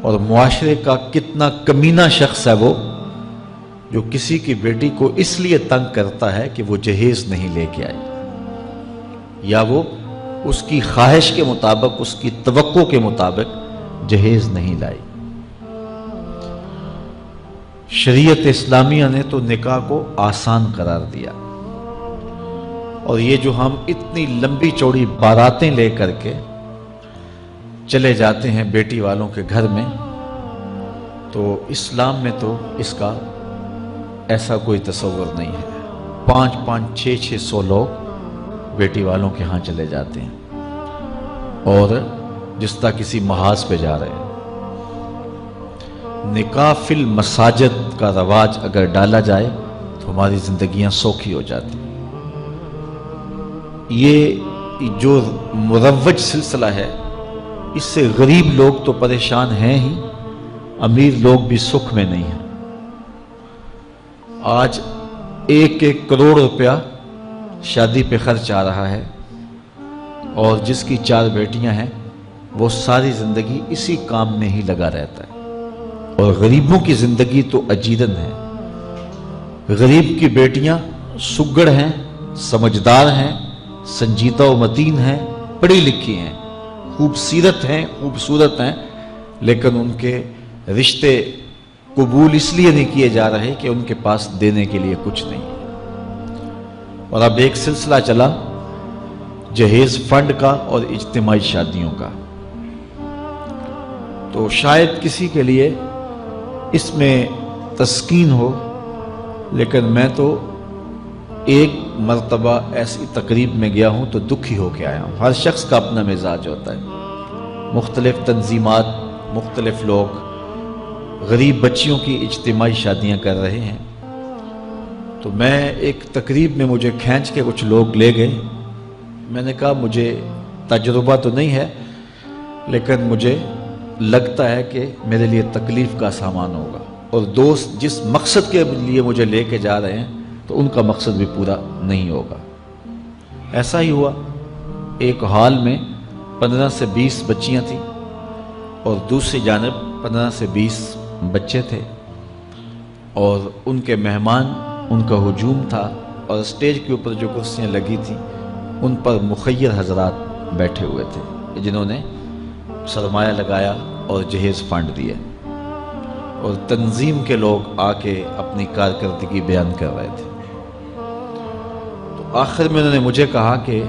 اور معاشرے کا کتنا کمینہ شخص ہے وہ جو کسی کی بیٹی کو اس لیے تنگ کرتا ہے کہ وہ جہیز نہیں لے کے آئی، یا وہ اس کی خواہش کے مطابق، اس کی توقع کے مطابق جہیز نہیں لائی۔ شریعت اسلامیہ نے تو نکاح کو آسان قرار دیا، اور یہ جو ہم اتنی لمبی چوڑی باراتیں لے کر کے چلے جاتے ہیں بیٹی والوں کے گھر میں، تو اسلام میں تو اس کا ایسا کوئی تصور نہیں ہے۔ 500 600 لوگ بیٹی والوں کے ہاں چلے جاتے ہیں، اور جس طرح کسی محاذ پہ جا رہے ہیں۔ نکاح فی المساجد کا رواج اگر ڈالا جائے تو ہماری زندگیاں سوکھی ہو جاتی ہیں۔ یہ جو مروج سلسلہ ہے، اس سے غریب لوگ تو پریشان ہیں ہی، امیر لوگ بھی سکھ میں نہیں ہیں۔ آج 1 کروڑ روپیہ شادی پہ خرچ آ رہا ہے، اور جس کی 4 بیٹیاں ہیں وہ ساری زندگی اسی کام میں ہی لگا رہتا ہے۔ اور غریبوں کی زندگی تو اجیرن ہے۔ غریب کی بیٹیاں سگڑ ہیں، سمجھدار ہیں، سنجیدہ و متین ہیں، پڑھی لکھی ہیں، خوبصورت ہیں، لیکن ان کے رشتے قبول اس لیے نہیں کیے جا رہے کہ ان کے پاس دینے کے لیے کچھ نہیں ہے۔ اور اب ایک سلسلہ چلا جہیز فنڈ کا اور اجتماعی شادیوں کا، تو شاید کسی کے لیے اس میں تسکین ہو، لیکن میں تو ایک مرتبہ ایسی تقریب میں گیا ہوں تو دکھی ہو کے آیا ہوں۔ ہر شخص کا اپنا مزاج ہوتا ہے، مختلف تنظیمات، مختلف لوگ غریب بچیوں کی اجتماعی شادیاں کر رہے ہیں، تو میں ایک تقریب میں مجھے کھینچ کے کچھ لوگ لے گئے۔ میں نے کہا مجھے تجربہ تو نہیں ہے، لیکن مجھے لگتا ہے کہ میرے لیے تکلیف کا سامان ہوگا، اور دوست جس مقصد کے لیے مجھے لے کے جا رہے ہیں تو ان کا مقصد بھی پورا نہیں ہوگا۔ ایسا ہی ہوا، ایک ہال میں 15 سے 20 بچیاں تھیں، اور دوسری جانب 15 سے 20 بچے تھے، اور ان کے مہمان، ان کا ہجوم تھا، اور اسٹیج کے اوپر جو کرسیاں لگی تھیں ان پر مخیر حضرات بیٹھے ہوئے تھے جنہوں نے سرمایہ لگایا اور جہیز فنڈ دیا، اور تنظیم کے لوگ آ کے اپنی کارکردگی بیان کر رہے تھے۔ تو آخر میں انہوں نے مجھے کہا کہ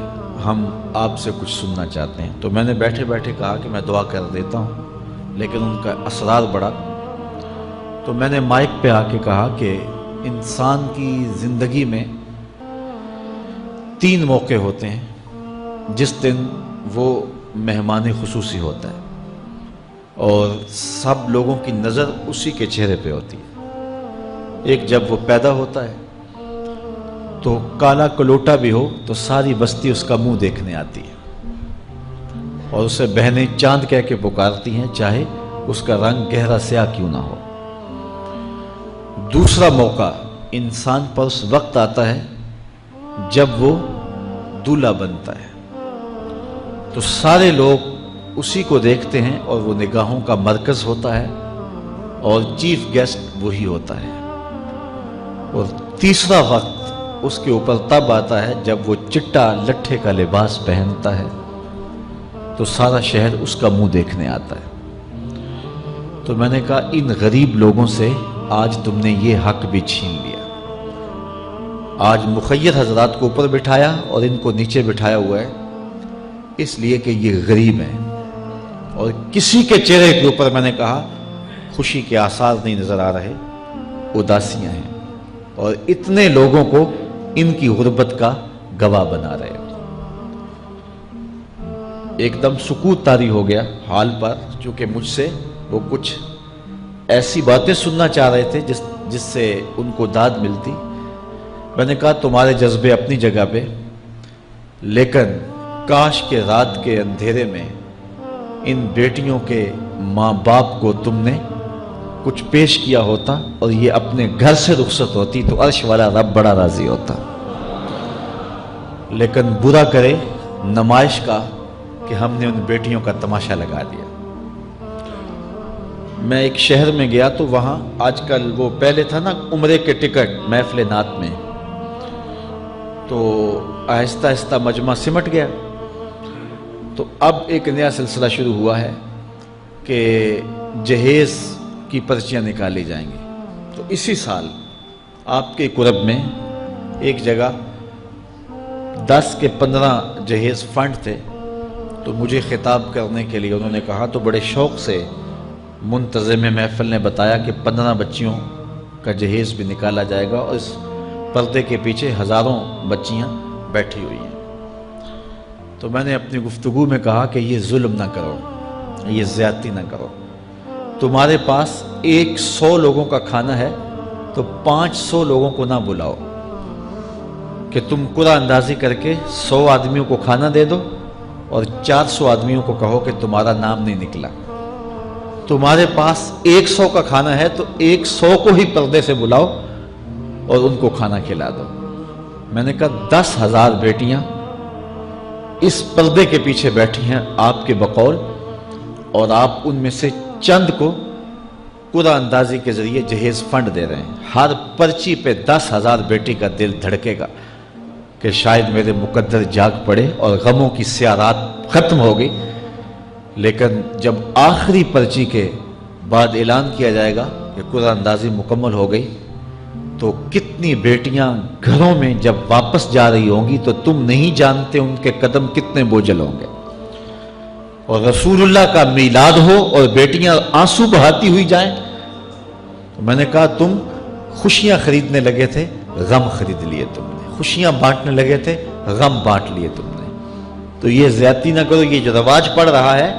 ہم آپ سے کچھ سننا چاہتے ہیں، تو میں نے بیٹھے بیٹھے کہا کہ میں دعا کر دیتا ہوں، لیکن ان کا اصرار بڑا، تو میں نے مائک پہ آ کے کہا کہ انسان کی زندگی میں 3 موقع ہوتے ہیں جس دن وہ مہمان خصوصی ہوتا ہے، اور سب لوگوں کی نظر اسی کے چہرے پہ ہوتی ہے۔ ایک جب وہ پیدا ہوتا ہے تو کالا کلوٹا بھی ہو تو ساری بستی اس کا منہ دیکھنے آتی ہے، اور اسے بہنیں چاند کہہ کے پکارتی ہیں، چاہے اس کا رنگ گہرا سیاہ کیوں نہ ہو۔ دوسرا موقع انسان پر اس وقت آتا ہے جب وہ دولہا بنتا ہے، تو سارے لوگ اسی کو دیکھتے ہیں، اور وہ نگاہوں کا مرکز ہوتا ہے، اور چیف گیسٹ وہی ہوتا ہے۔ اور تیسرا وقت اس کے اوپر تب آتا ہے جب وہ چٹا لٹھے کا لباس پہنتا ہے، تو سارا شہر اس کا منہ دیکھنے آتا ہے۔ تو میں نے کہا ان غریب لوگوں سے آج تم نے یہ حق بھی چھین لیا۔ آج مخیر حضرات کو اوپر بٹھایا اور ان کو نیچے بٹھایا ہوا ہے، اس لیے کہ یہ غریب ہیں، اور کسی کے چہرے کے اوپر میں نے کہا خوشی کے آثار نہیں نظر آ رہے، اداسیاں ہیں، اور اتنے لوگوں کو ان کی غربت کا گواہ بنا رہے۔ ایک دم سکوت طاری ہو گیا حال پر، چونکہ مجھ سے وہ کچھ ایسی باتیں سننا چاہ رہے تھے جس سے ان کو داد ملتی۔ میں نے کہا تمہارے جذبے اپنی جگہ پہ، لیکن کاش کے رات کے اندھیرے میں ان بیٹیوں کے ماں باپ کو تم نے کچھ پیش کیا ہوتا، اور یہ اپنے گھر سے رخصت ہوتی تو عرش والا رب بڑا راضی ہوتا۔ لیکن برا کرے نمائش کا کہ ہم نے ان بیٹیوں کا تماشا لگا دیا۔ میں ایک شہر میں گیا تو وہاں آج کل وہ پہلے تھا نا عمرے کے ٹکٹ محفل نعت میں، تو آہستہ آہستہ مجمع سمٹ گیا، تو اب ایک نیا سلسلہ شروع ہوا ہے کہ جہیز کی پرچیاں نکالی جائیں گی۔ تو اسی سال آپ کے قرب میں ایک جگہ 10 کے 15 جہیز فنڈ تھے، تو مجھے خطاب کرنے کے لیے انہوں نے کہا، تو بڑے شوق سے منتظم محفل نے بتایا کہ 15 بچیوں کا جہیز بھی نکالا جائے گا، اور اس پردے کے پیچھے ہزاروں بچیاں بیٹھی ہوئی ہیں۔ تو میں نے اپنی گفتگو میں کہا کہ یہ ظلم نہ کرو، یہ زیادتی نہ کرو، تمہارے پاس 100 لوگوں کا کھانا ہے تو 500 لوگوں کو نہ بلاؤ کہ تم قرعہ اندازی کر کے 100 آدمیوں کو کھانا دے دو اور 400 آدمیوں کو کہو کہ تمہارا نام نہیں نکلا۔ تمہارے پاس 100 کا کھانا ہے تو 100 کو ہی پردے سے بلاؤ اور ان کو کھانا کھلا دو۔ میں نے کہا 10,000 بیٹیاں اس پردے کے پیچھے بیٹھی ہیں آپ کے بقول، اور آپ ان میں سے چند کو قرعہ اندازی کے ذریعے جہیز فنڈ دے رہے ہیں۔ ہر پرچی پہ 10,000 بیٹی کا دل دھڑکے گا کہ شاید میرے مقدر جاگ پڑے اور غموں کی سیاہ رات ختم ہو گئی، لیکن جب آخری پرچی کے بعد اعلان کیا جائے گا کہ قرعہ اندازی مکمل ہو گئی، تو کتنی بیٹیاں گھروں میں جب واپس جا رہی ہوں گی تو تم نہیں جانتے ان کے قدم کتنے بوجھل ہوں گے، اور رسول اللہ کا میلاد ہو اور بیٹیاں آنسو بہاتی ہوئی جائیں۔ تو میں نے کہا تم خوشیاں خریدنے لگے تھے، غم خرید لیے تم نے، خوشیاں بانٹنے لگے تھے، غم بانٹ لیے تم نے۔ تو یہ زیادتی نہ کرو، یہ جو رواج پڑ رہا ہے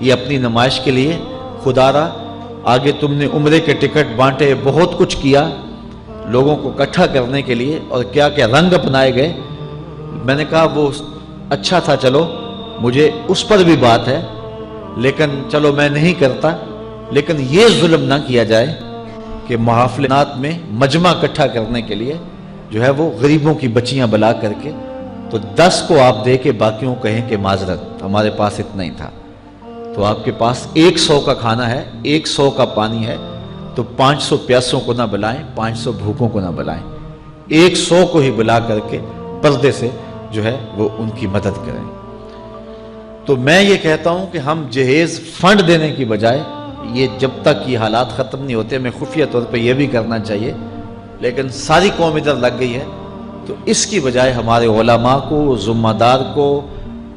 یہ اپنی نمائش کے لیے، خدا را آگے تم نے عمرے کے ٹکٹ بانٹے، بہت کچھ کیا لوگوں کو اکٹھا کرنے کے لیے، اور کیا کیا رنگ اپنائے گئے۔ میں نے کہا وہ اچھا تھا، چلو مجھے اس پر بھی بات ہے، لیکن چلو میں نہیں کرتا، لیکن یہ ظلم نہ کیا جائے کہ محافلات میں مجمع اکٹھا کرنے کے لیے جو ہے وہ غریبوں کی بچیاں بلا کر کے، تو 10 کو آپ دے کے باقیوں کہیں کہ معذرت ہمارے پاس اتنا ہی تھا۔ تو آپ کے پاس 100 کا کھانا ہے، 100 کا پانی ہے، تو 500 پیاسوں کو نہ بلائیں، 500 بھوکوں کو نہ بلائیں، 100 کو ہی بلا کر کے پردے سے جو ہے وہ ان کی مدد کریں۔ تو میں یہ کہتا ہوں کہ ہم جہیز فنڈ دینے کی بجائے، یہ جب تک یہ حالات ختم نہیں ہوتے، ہمیں خفیہ طور پہ یہ بھی کرنا چاہیے، لیکن ساری قوم ادھر لگ گئی ہے، تو اس کی بجائے ہمارے علماء کو، ذمہ دار کو،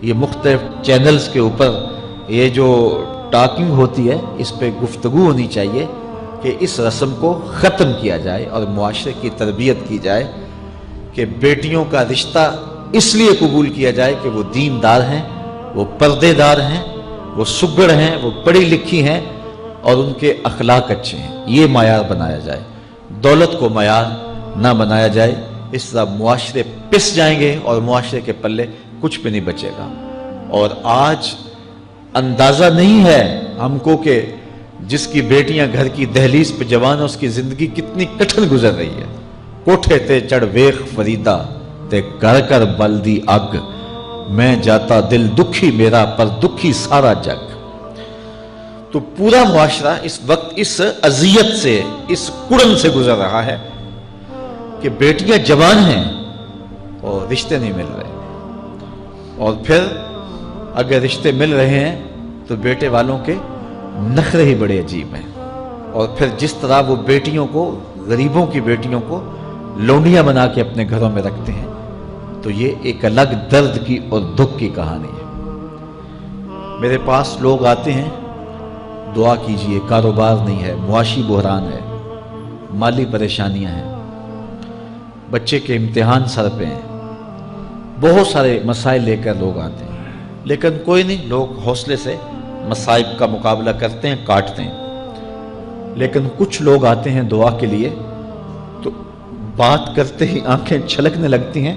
یہ مختلف چینلز کے اوپر یہ جو ٹاکنگ ہوتی ہے اس پہ گفتگو ہونی چاہیے کہ اس رسم کو ختم کیا جائے اور معاشرے کی تربیت کی جائے کہ بیٹیوں کا رشتہ اس لیے قبول کیا جائے کہ وہ دیندار ہیں، وہ پردے دار ہیں، وہ سگڑ ہیں، وہ پڑھی لکھی ہیں اور ان کے اخلاق اچھے ہیں، یہ معیار بنایا جائے، دولت کو معیار نہ بنایا جائے۔ اس طرح معاشرے پس جائیں گے اور معاشرے کے پلے کچھ بھی نہیں بچے گا۔ اور آج اندازہ نہیں ہے ہم کو کہ جس کی بیٹیاں گھر کی دہلیز پہ جوان ہے، اس کی زندگی کتنی کٹھن گزر رہی ہے۔ کوٹھے تے چڑھ ویخ فریدا تے گھر کر بلدی اگ، میں جاتا دل دکھی میرا پر دکھی سارا جگ۔ تو پورا معاشرہ اس وقت اس اذیت سے، اس کڑن سے گزر رہا ہے کہ بیٹیاں جوان ہیں اور رشتے نہیں مل رہے، اور پھر اگر رشتے مل رہے ہیں تو بیٹے والوں کے نخرے ہی بڑے عجیب ہیں، اور پھر جس طرح وہ بیٹیوں کو، غریبوں کی بیٹیوں کو لونڈیاں بنا کے اپنے گھروں میں رکھتے ہیں، تو یہ ایک الگ درد کی اور دکھ کی کہانی ہے۔ میرے پاس لوگ آتے ہیں، دعا کیجئے، کاروبار نہیں ہے، معاشی بحران ہے، مالی پریشانیاں ہیں، بچے کے امتحان سر پہ ہیں، بہت سارے مسائل لے کر لوگ آتے ہیں، لیکن کوئی نہیں، لوگ حوصلے سے مصائب کا مقابلہ کرتے ہیں، کاٹتے ہیں۔ لیکن کچھ لوگ آتے ہیں دعا کے لیے تو بات کرتے ہی آنکھیں چھلکنے لگتی ہیں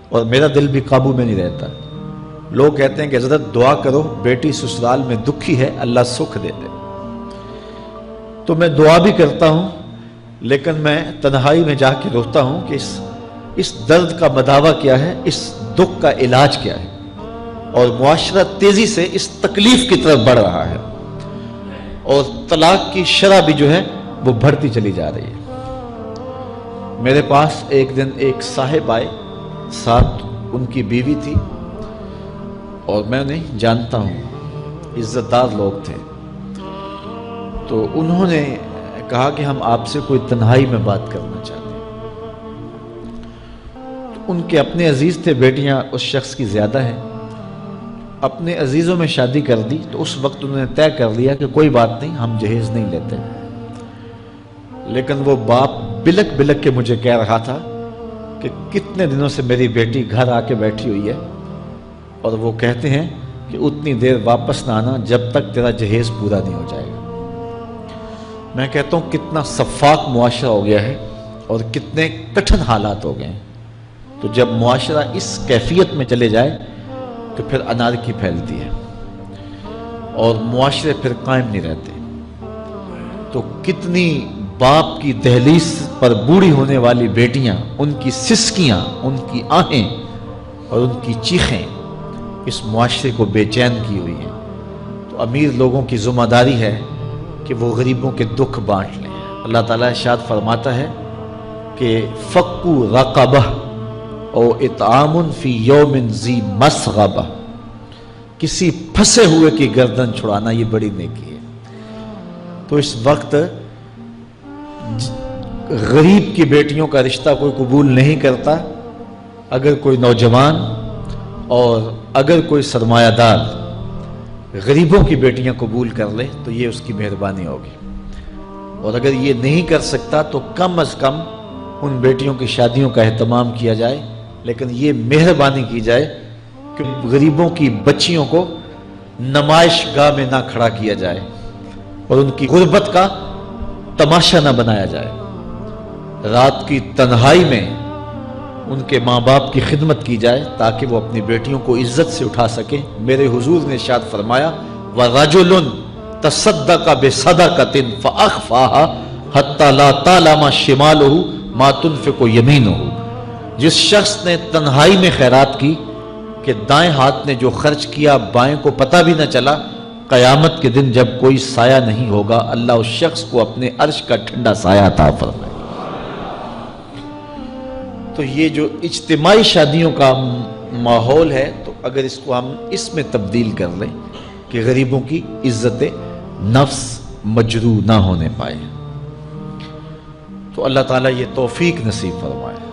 اور میرا دل بھی قابو میں نہیں رہتا۔ لوگ کہتے ہیں کہ حضرت دعا کرو، بیٹی سسرال میں دکھی ہے، اللہ سکھ دے دے۔ تو میں دعا بھی کرتا ہوں، لیکن میں تنہائی میں جا کے روتا ہوں کہ اس درد کا مداوع کیا ہے، اس دکھ کا علاج کیا ہے، اور معاشرہ تیزی سے اس تکلیف کی طرف بڑھ رہا ہے۔ اور طلاق کی شرح بھی جو ہے وہ بڑھتی چلی جا رہی ہے۔ میرے پاس ایک دن ایک صاحب آئے، ساتھ ان کی بیوی تھی، اور میں انہیں جانتا ہوں، عزت دار لوگ تھے۔ تو انہوں نے کہا کہ ہم آپ سے کوئی تنہائی میں بات کرنا چاہتے ہیں۔ تو ان کے اپنے عزیز تھے، بیٹیاں اس شخص کی زیادہ ہیں، اپنے عزیزوں میں شادی کر دی۔ تو اس وقت انہوں نے طے کر لیا کہ کوئی بات نہیں، ہم جہیز نہیں لیتے۔ لیکن وہ باپ بلک بلک کے مجھے کہہ رہا تھا کہ کتنے دنوں سے میری بیٹی گھر آ کے بیٹھی ہوئی ہے، اور وہ کہتے ہیں کہ اتنی دیر واپس نہ آنا جب تک تیرا جہیز پورا نہیں ہو جائے گا۔ میں کہتا ہوں کتنا صفاق معاشرہ ہو گیا ہے اور کتنے کٹھن حالات ہو گئے ہیں۔ تو جب معاشرہ اس کیفیت میں چلے جائے تو پھر انارکی پھیلتی ہے اور معاشرے پھر قائم نہیں رہتے۔ تو کتنی باپ کی دہلیز پر بوڑھی ہونے والی بیٹیاں، ان کی سسکیاں، ان کی آہیں اور ان کی چیخیں اس معاشرے کو بے چین کی ہوئی ہیں۔ تو امیر لوگوں کی ذمہ داری ہے کہ وہ غریبوں کے دکھ بانٹ لیں۔ اللہ تعالیٰ ارشاد فرماتا ہے کہ فکو رقبہ او اطعام فی یوم ذی مسغبہ، کسی پھنسے ہوئے کی گردن چھڑانا یہ بڑی نیکی ہے۔ تو اس وقت غریب کی بیٹیوں کا رشتہ کوئی قبول نہیں کرتا۔ اگر کوئی نوجوان اور اگر کوئی سرمایہ دار غریبوں کی بیٹیاں قبول کر لے تو یہ اس کی مہربانی ہوگی، اور اگر یہ نہیں کر سکتا تو کم از کم ان بیٹیوں کی شادیوں کا اہتمام کیا جائے، لیکن یہ مہربانی کی جائے کہ غریبوں کی بچیوں کو نمائش گاہ میں نہ کھڑا کیا جائے اور ان کی غربت کا تماشا نہ بنایا جائے۔ رات کی تنہائی میں ان کے ماں باپ کی خدمت کی جائے تاکہ وہ اپنی بیٹیوں کو عزت سے اٹھا سکیں۔ میرے حضور نے ارشاد فرمایا وَرَجُلٌ تَصَدَّقَ بِصَدَقَةٍ فَأَخْفَاهَا حَتَّى لَا تَعْلَمَ شِمَالُهُ مَا تُنْفِقُ يَمِينُهُ، جس شخص نے تنہائی میں خیرات کی کہ دائیں ہاتھ نے جو خرچ کیا بائیں کو پتہ بھی نہ چلا، قیامت کے دن جب کوئی سایہ نہیں ہوگا اللہ اس شخص کو اپنے عرش کا ٹھنڈا سایہ عطا فرمائے۔ تو یہ جو اجتماعی شادیوں کا ماحول ہے، تو اگر اس کو ہم اس میں تبدیل کر لیں کہ غریبوں کی عزت نفس مجروح نہ ہونے پائے، تو اللہ تعالیٰ یہ توفیق نصیب فرمائے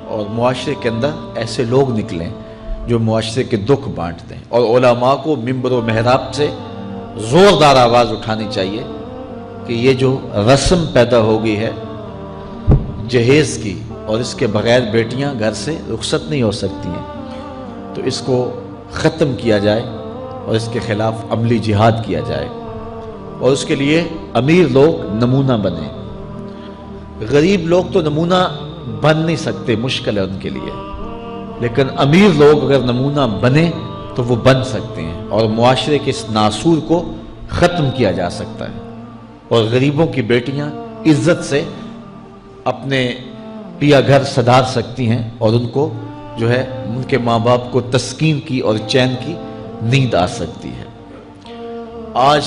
اور معاشرے کے اندر ایسے لوگ نکلیں جو معاشرے کے دکھ بانٹتے ہیں۔ اور علماء کو منبر و محراب سے زوردار آواز اٹھانی چاہیے کہ یہ جو رسم پیدا ہو گئی ہے جہیز کی، اور اس کے بغیر بیٹیاں گھر سے رخصت نہیں ہو سکتی ہیں، تو اس کو ختم کیا جائے اور اس کے خلاف عملی جہاد کیا جائے، اور اس کے لیے امیر لوگ نمونہ بنیں۔ غریب لوگ تو نمونہ بن نہیں سکتے، مشکل ہے ان کے لیے، لیکن امیر لوگ اگر نمونہ بنیں تو وہ بن سکتے ہیں اور معاشرے کے اس ناسور کو ختم کیا جا سکتا ہے، اور غریبوں کی بیٹیاں عزت سے اپنے پیا گھر سدھار سکتی ہیں، اور ان کو جو ہے ان کے ماں باپ کو تسکین کی اور چین کی نیند آ سکتی ہے۔ آج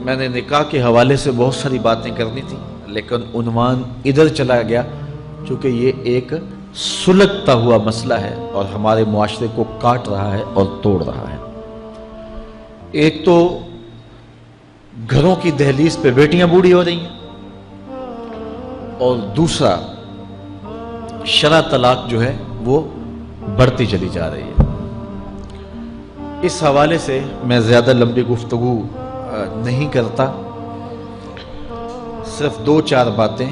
میں نے نکاح کے حوالے سے بہت ساری باتیں کرنی تھی، لیکن عنوان ادھر چلا گیا چونکہ یہ ایک سلگتا ہوا مسئلہ ہے اور ہمارے معاشرے کو کاٹ رہا ہے اور توڑ رہا ہے۔ ایک تو گھروں کی دہلیز پہ بیٹیاں بوڑھی ہو رہی ہیں، اور دوسرا شرع طلاق جو ہے وہ بڑھتی چلی جا رہی ہے۔ اس حوالے سے میں زیادہ لمبی گفتگو نہیں کرتا، صرف دو چار باتیں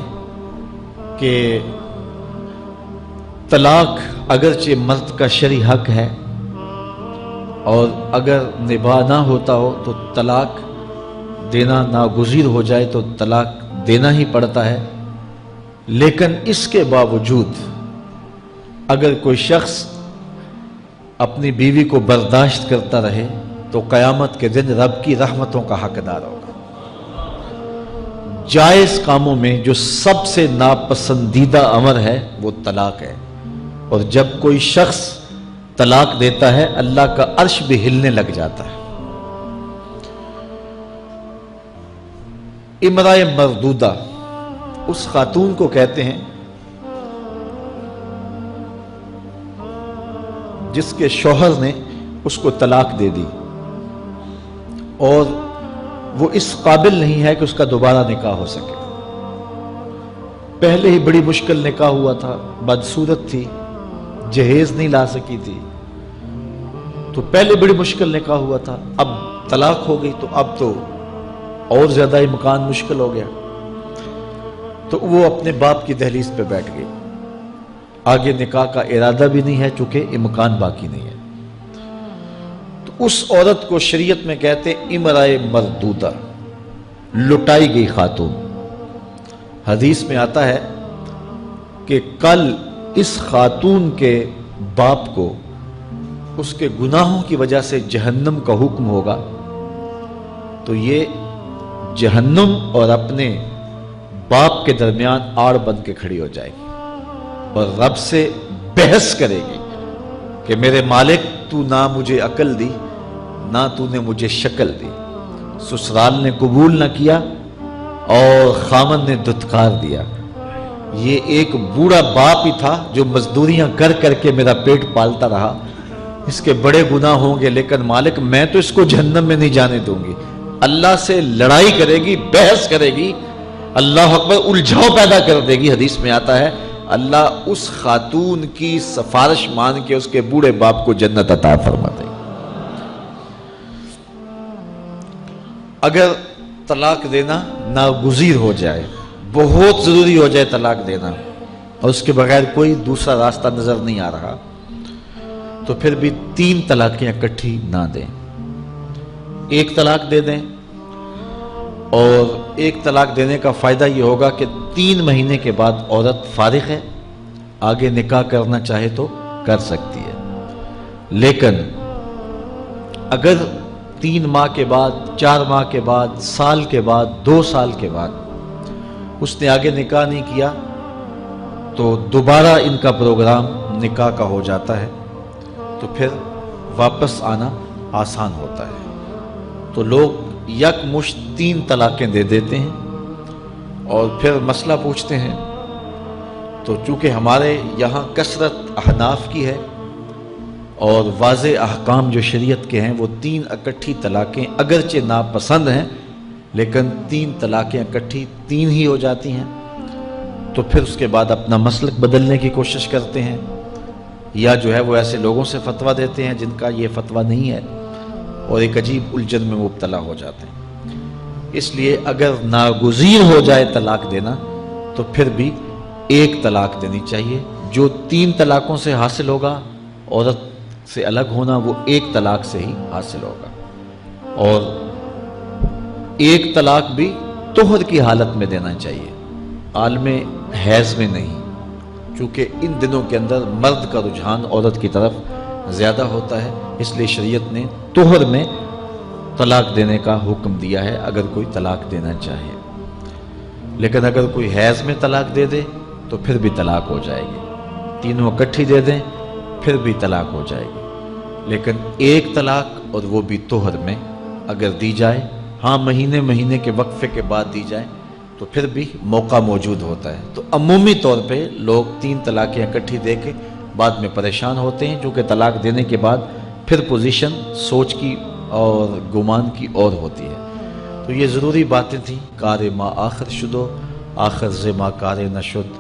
کہ طلاق اگرچہ مرد کا شرعی حق ہے، اور اگر نباہ نہ ہوتا ہو تو طلاق دینا ناگزیر ہو جائے تو طلاق دینا ہی پڑتا ہے، لیکن اس کے باوجود اگر کوئی شخص اپنی بیوی کو برداشت کرتا رہے تو قیامت کے دن رب کی رحمتوں کا حقدار ہوگا۔ جائز کاموں میں جو سب سے ناپسندیدہ امر ہے وہ طلاق ہے، اور جب کوئی شخص طلاق دیتا ہے اللہ کا عرش بھی ہلنے لگ جاتا ہے۔ امرأہ مردودہ اس خاتون کو کہتے ہیں جس کے شوہر نے اس کو طلاق دے دی اور وہ اس قابل نہیں ہے کہ اس کا دوبارہ نکاح ہو سکے. پہلے ہی بڑی مشکل نکاح ہوا تھا، بدصورت تھی، جہیز نہیں لا سکی تھی، تو پہلے بڑی مشکل نکاح ہوا تھا، اب طلاق ہو گئی تو اب تو اور زیادہ ہی مکان مشکل ہو گیا. تو وہ اپنے باپ کی دہلیز پہ بیٹھ گئی. آگے نکاح کا ارادہ بھی نہیں ہے چونکہ امکان باقی نہیں ہے. تو اس عورت کو شریعت میں کہتے ہیں امرأہ مردودہ، لٹائی گئی خاتون. حدیث میں آتا ہے کہ کل اس خاتون کے باپ کو اس کے گناہوں کی وجہ سے جہنم کا حکم ہوگا تو یہ جہنم اور اپنے باپ کے درمیان آڑ بن کے کھڑی ہو جائے گی اور رب سے بحث کرے گی کہ میرے مالک تو نہ مجھے عقل دی نہ تو نے مجھے شکل دی. سسرال نے قبول نہ کیا اور خامن نے دھتکار دیا. یہ ایک بوڑھا باپ ہی تھا جو مزدوریاں کر کر کے میرا پیٹ پالتا رہا. اس کے بڑے گناہ ہوں گے لیکن مالک میں تو اس کو جہنم میں نہیں جانے دوں گی. اللہ سے لڑائی کرے گی، بحث کرے گی، اللہ اکبر، الجھاؤ پیدا کر دے گی. حدیث میں آتا ہے اللہ اس خاتون کی سفارش مان کے اس کے بوڑھے باپ کو جنت عطا فرما دے. اگر طلاق دینا ناگزیر ہو جائے، بہت ضروری ہو جائے طلاق دینا اور اس کے بغیر کوئی دوسرا راستہ نظر نہیں آ رہا تو پھر بھی 3 طلاقیں اکٹھی نہ دیں. ایک طلاق دے دیں اور ایک طلاق دینے کا فائدہ یہ ہوگا کہ 3 مہینے کے بعد عورت فارغ ہے، آگے نکاح کرنا چاہے تو کر سکتی ہے. لیکن اگر 3 ماہ کے بعد، 4 ماہ کے بعد، سال کے بعد، 2 سال کے بعد اس نے آگے نکاح نہیں کیا تو دوبارہ ان کا پروگرام نکاح کا ہو جاتا ہے تو پھر واپس آنا آسان ہوتا ہے. تو لوگ یک مشت 3 طلاقیں دے دیتے ہیں اور پھر مسئلہ پوچھتے ہیں. تو چونکہ ہمارے یہاں کثرت احناف کی ہے اور واضح احکام جو شریعت کے ہیں وہ 3 اکٹھی طلاقیں اگرچہ ناپسند ہیں لیکن 3 طلاقیں اکٹھی 3 ہی ہو جاتی ہیں. تو پھر اس کے بعد اپنا مسلک بدلنے کی کوشش کرتے ہیں یا جو ہے وہ ایسے لوگوں سے فتویٰ دیتے ہیں جن کا یہ فتویٰ نہیں ہے اور ایک عجیب الجھن میں مبتلا ہو جاتے ہیں. اس لیے اگر ناگزیر ہو جائے طلاق دینا تو پھر بھی 1 طلاق دینی چاہیے. جو 3 طلاقوں سے حاصل ہوگا عورت سے الگ ہونا وہ 1 طلاق سے ہی حاصل ہوگا. اور 1 طلاق بھی طہر کی حالت میں دینا چاہیے، عالم حیض میں نہیں، چونکہ ان دنوں کے اندر مرد کا رجحان عورت کی طرف زیادہ ہوتا ہے. اس لیے شریعت نے طہر میں طلاق دینے کا حکم دیا ہے اگر کوئی طلاق دینا چاہے. لیکن اگر کوئی حیض میں طلاق دے دے تو پھر بھی طلاق ہو جائے گی. 3 اکٹھی دے دیں پھر بھی طلاق ہو جائے گی. لیکن 1 طلاق اور وہ بھی طہر میں اگر دی جائے، ہاں مہینے کے وقفے کے بعد دی جائے تو پھر بھی موقع موجود ہوتا ہے. تو عمومی طور پہ لوگ 3 طلاقیں اکٹھی دے کے بعد میں پریشان ہوتے ہیں کیونکہ طلاق دینے کے بعد پھر پوزیشن سوچ کی اور گمان کی اور ہوتی ہے. تو یہ ضروری باتیں تھیں. کار ما آخر شدو آخر ز ما کار نشد.